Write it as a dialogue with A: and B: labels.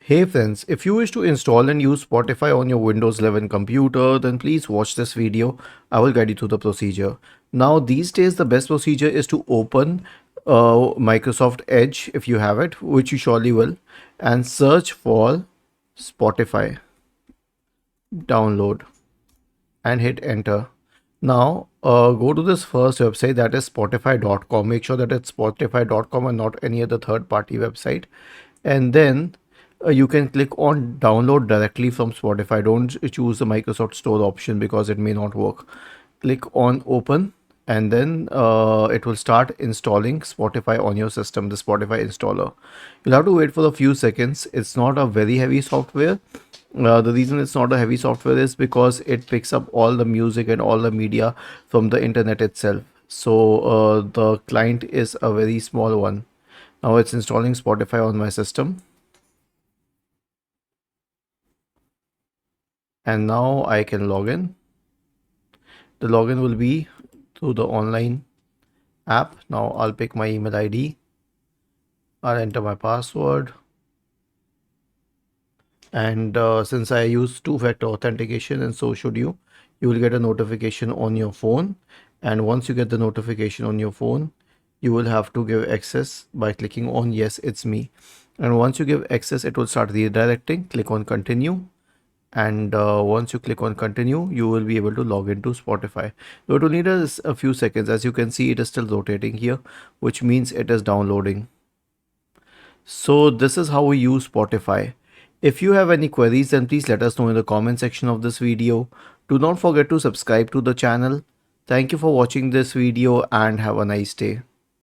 A: Hey friends, if you wish to install and use Spotify on your Windows 11 computer, then please watch this video. I will guide you through the procedure. Now, these days, the best procedure is to open Microsoft Edge if you have it, which you surely will, and search for Spotify, download, and hit enter. Now, go to this first website, that is spotify.com. Make sure that it's spotify.com and not any other third party website. And then you can click on download directly from Spotify. Don't choose the Microsoft Store option because it may not work. Click on open and then it will start installing Spotify on your system, the Spotify installer. You'll have to wait for a few seconds. It's not a very heavy software. The reason it's not a heavy software is because it picks up all the music and all the media from the internet itself. So the client is a very small one. Now it's installing Spotify on my system. And now I can log in. The login will be through the online app. Now I'll pick my email ID. I'll enter my password. And since I use two-factor authentication and so should you will get a notification on your phone. And once you get the notification on your phone, you will have to give access by clicking on yes, it's me. And once you give access, it will start redirecting. Click on continue. And once you click on continue, you will be able to log into Spotify. It will need us a few seconds. As you can see, it is still rotating here, which means it is downloading. So this is how we use Spotify. If you have any queries, then please let us know in the comment section of this video. Do not forget to subscribe to the channel. Thank you for watching this video and have a nice day.